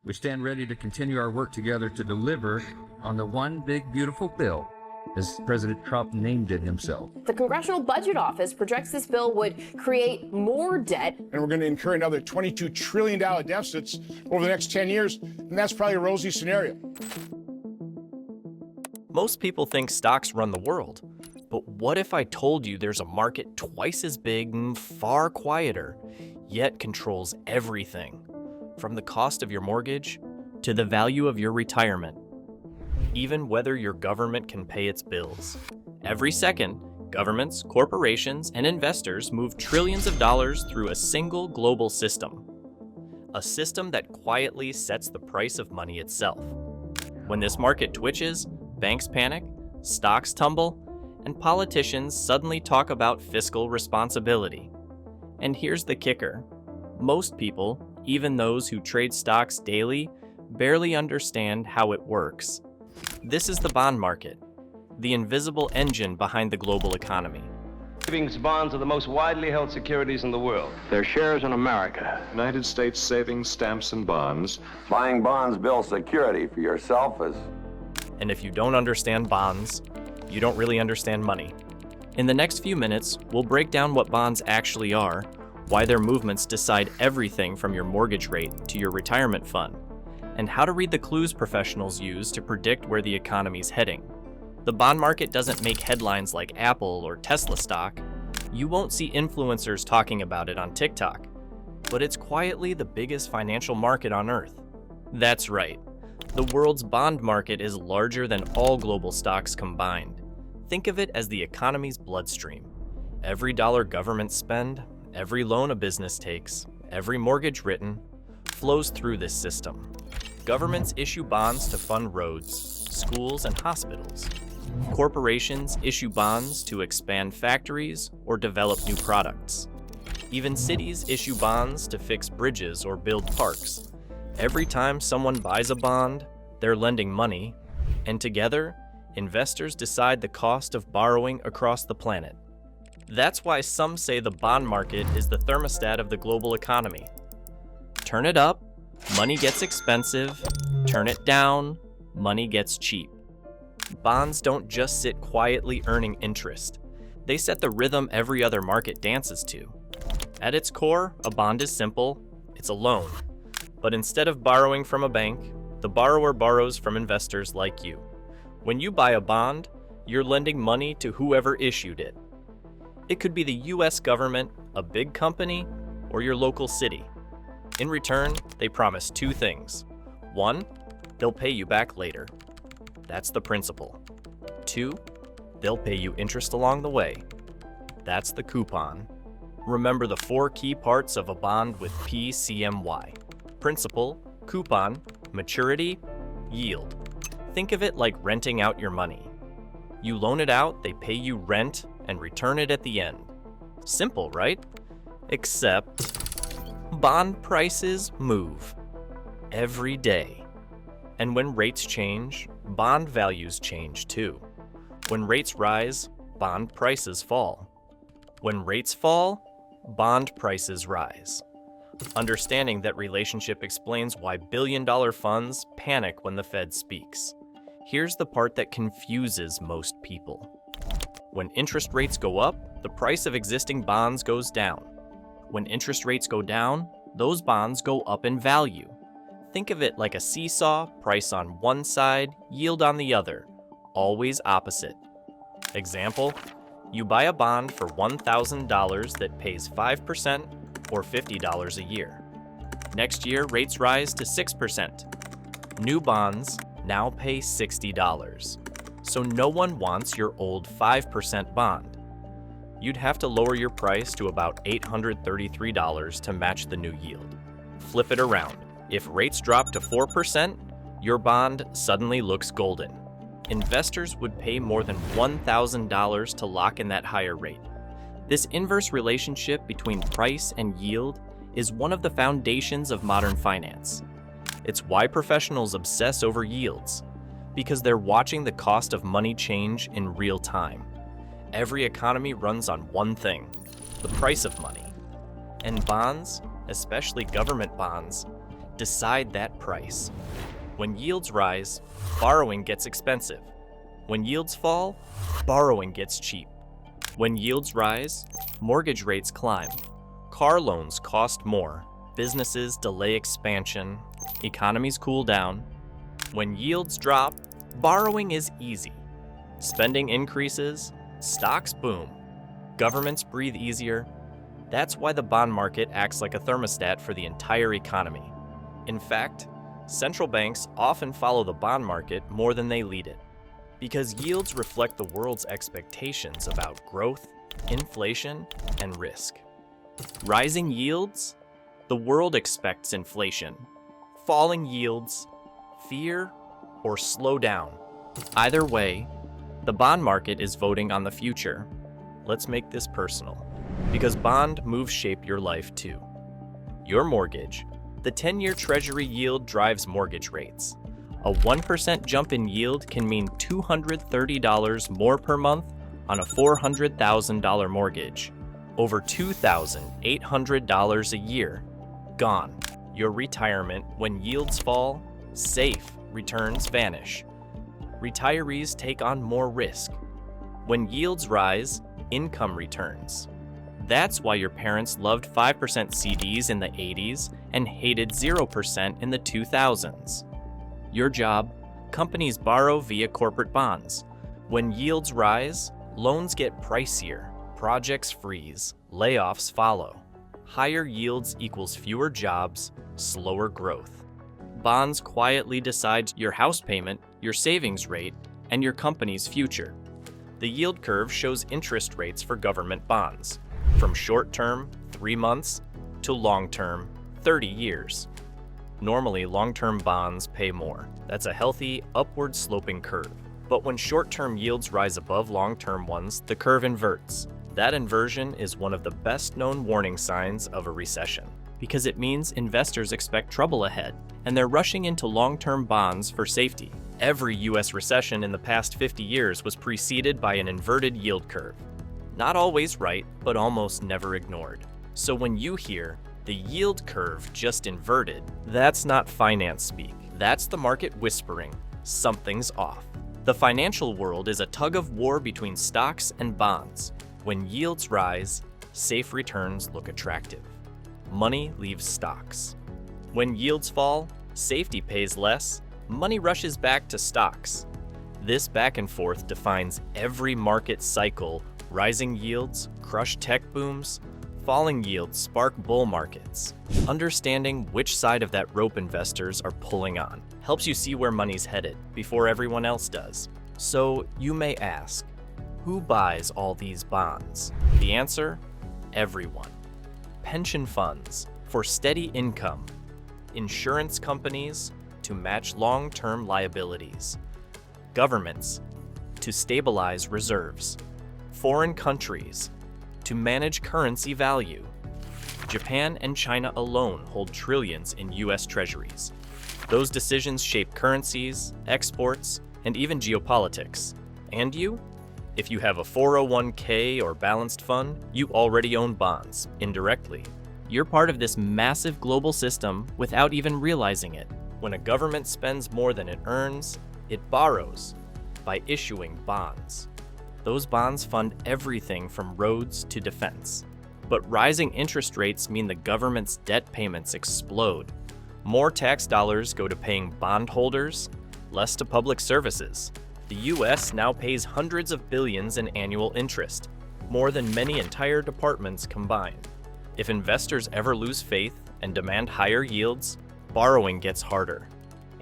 We stand ready to continue our work together to deliver on the one big beautiful bill, as President Trump named it himself. The Congressional Budget Office projects this bill would create more debt. And we're going to incur another $22 trillion deficits over the next 10 years, and that's probably a rosy scenario. Most people think stocks run the world. But what if I told you there's a market twice as big and far quieter, yet controls everything, from the cost of your mortgage to the value of your retirement, even whether your government can pay its bills. Every second, governments, corporations, and investors move trillions of dollars through a single global system. A system that quietly sets the price of money itself. When this market twitches, banks panic, stocks tumble, and politicians suddenly talk about fiscal responsibility. And here's the kicker. Most people, even those who trade stocks daily, barely understand how it works. This is the bond market, the invisible engine behind the global economy. Savings bonds are the most widely held securities in the world. Their shares in America. United States savings, stamps, and bonds. Buying bonds builds security for yourself as... And if you don't understand bonds, you don't really understand money. In the next few minutes, we'll break down what bonds actually are, why their movements decide everything from your mortgage rate to your retirement fund, and how to read the clues professionals use to predict where the economy's heading. The bond market doesn't make headlines like Apple or Tesla stock. You won't see influencers talking about it on TikTok. But it's quietly the biggest financial market on Earth. That's right. The world's bond market is larger than all global stocks combined. Think of it as the economy's bloodstream. Every dollar governments spend, every loan a business takes, every mortgage written, flows through this system. Governments issue bonds to fund roads, schools, and hospitals. Corporations issue bonds to expand factories or develop new products. Even cities issue bonds to fix bridges or build parks. Every time someone buys a bond, they're lending money, and together, investors decide the cost of borrowing across the planet. That's why some say the bond market is the thermostat of the global economy. Turn it up, money gets expensive. Turn it down, money gets cheap. Bonds don't just sit quietly earning interest. They set the rhythm every other market dances to. At its core, a bond is simple. It's a loan. But instead of borrowing from a bank, the borrower borrows from investors like you. When you buy a bond, you're lending money to whoever issued it. It could be the US government, a big company, or your local city. In return, they promise two things. One, they'll pay you back later. That's the principal. Two, they'll pay you interest along the way. That's the coupon. Remember the four key parts of a bond with PCMY. Principal, coupon, maturity, yield. Think of it like renting out your money. You loan it out, they pay you rent, and return it at the end. Simple, right? Except bond prices move every day. And when rates change, bond values change too. When rates rise, bond prices fall. When rates fall, bond prices rise. Understanding that relationship explains why billion-dollar funds panic when the Fed speaks. Here's the part that confuses most people. When interest rates go up, the price of existing bonds goes down. When interest rates go down, those bonds go up in value. Think of it like a seesaw, price on one side, yield on the other, always opposite. Example, you buy a bond for $1,000 that pays 5% or $50 a year. Next year, rates rise to 6%. New bonds now pay $60. So no one wants your old 5% bond. You'd have to lower your price to about $833 to match the new yield. Flip it around. If rates drop to 4%, your bond suddenly looks golden. Investors would pay more than $1,000 to lock in that higher rate. This inverse relationship between price and yield is one of the foundations of modern finance. It's why professionals obsess over yields, because they're watching the cost of money change in real time. Every economy runs on one thing, the price of money. And bonds, especially government bonds, decide that price. When yields rise, borrowing gets expensive. When yields fall, borrowing gets cheap. When yields rise, mortgage rates climb. Car loans cost more. Businesses delay expansion. Economies cool down. When yields drop, borrowing is easy. Spending increases, stocks boom. Governments breathe easier. That's why the bond market acts like a thermostat for the entire economy. In fact, central banks often follow the bond market more than they lead it, because yields reflect the world's expectations about growth, inflation, and risk. Rising yields? The world expects inflation. Falling yields? Fear or slow down. Either way, the bond market is voting on the future. Let's make this personal, because bond moves shape your life too. Your mortgage. The 10-year Treasury yield drives mortgage rates. A 1% jump in yield can mean $230 more per month on a $400,000 mortgage. Over $2,800 a year. Gone. Your retirement, when yields fall, safe, returns vanish. Retirees take on more risk. When yields rise, income returns. That's why your parents loved 5% CDs in the 80s and hated 0% in the 2000s. Your job? Companies borrow via corporate bonds. When yields rise, loans get pricier, projects freeze, layoffs follow. Higher yields equals fewer jobs, slower growth. Bonds quietly decide your house payment, your savings rate, and your company's future. The yield curve shows interest rates for government bonds, from short-term, 3 months, to long-term, 30 years. Normally, long-term bonds pay more. That's a healthy, upward-sloping curve. But when short-term yields rise above long-term ones, the curve inverts. That inversion is one of the best-known warning signs of a recession, because it means investors expect trouble ahead, and they're rushing into long-term bonds for safety. Every US recession in the past 50 years was preceded by an inverted yield curve. Not always right, but almost never ignored. So when you hear, the yield curve just inverted, that's not finance speak. That's the market whispering, something's off. The financial world is a tug-of-war between stocks and bonds. When yields rise, safe returns look attractive. Money leaves stocks. When yields fall, safety pays less, money rushes back to stocks. This back and forth defines every market cycle. Rising yields crush tech booms, falling yields spark bull markets. Understanding which side of that rope investors are pulling on helps you see where money's headed before everyone else does. So you may ask, who buys all these bonds? The answer? Everyone. Pension funds for steady income. Insurance companies to match long-term liabilities. Governments to stabilize reserves. Foreign countries to manage currency value. Japan and China alone hold trillions in US treasuries. Those decisions shape currencies, exports, and even geopolitics. And you? If you have a 401k or balanced fund, you already own bonds, indirectly. You're part of this massive global system without even realizing it. When a government spends more than it earns, it borrows by issuing bonds. Those bonds fund everything from roads to defense. But rising interest rates mean the government's debt payments explode. More tax dollars go to paying bondholders, less to public services. The US now pays hundreds of billions in annual interest, more than many entire departments combined. If investors ever lose faith and demand higher yields, borrowing gets harder,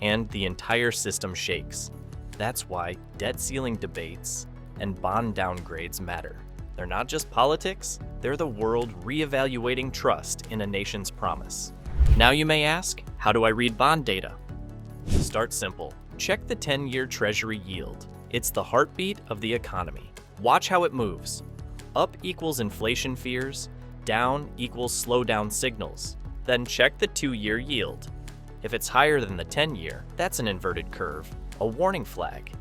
and the entire system shakes. That's why debt ceiling debates and bond downgrades matter. They're not just politics, they're the world reevaluating trust in a nation's promise. Now you may ask, how do I read bond data? Start simple. Check the 10-year Treasury yield. It's the heartbeat of the economy. Watch how it moves. Up equals inflation fears, down equals slowdown signals. Then check the 2-year yield. If it's higher than the 10-year, that's an inverted curve, a warning flag.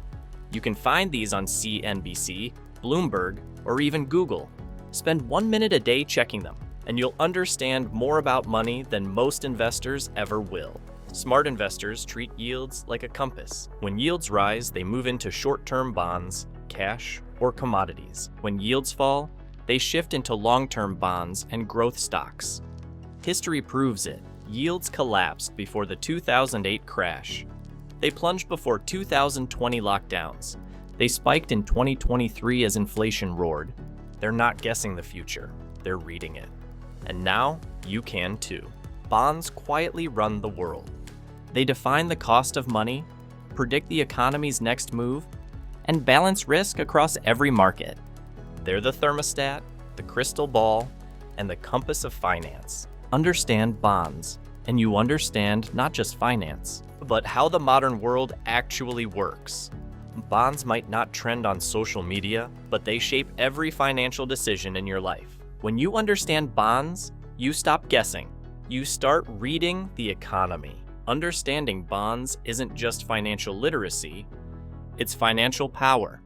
You can find these on CNBC, Bloomberg, or even Google. Spend 1 minute a day checking them. and you'll understand more about money than most investors ever will. Smart investors treat yields like a compass. When yields rise, they move into short-term bonds, cash, or commodities. When yields fall, they shift into long-term bonds and growth stocks. History proves it. Yields collapsed before the 2008 crash. They plunged before 2020 lockdowns. They spiked in 2023 as inflation roared. They're not guessing the future, they're reading it. And now, you can too. Bonds quietly run the world. They define the cost of money, predict the economy's next move, and balance risk across every market. They're the thermostat, the crystal ball, and the compass of finance. Understand bonds, and you understand not just finance, but how the modern world actually works. Bonds might not trend on social media, but they shape every financial decision in your life. When you understand bonds, you stop guessing. You start reading the economy. Understanding bonds isn't just financial literacy, it's financial power.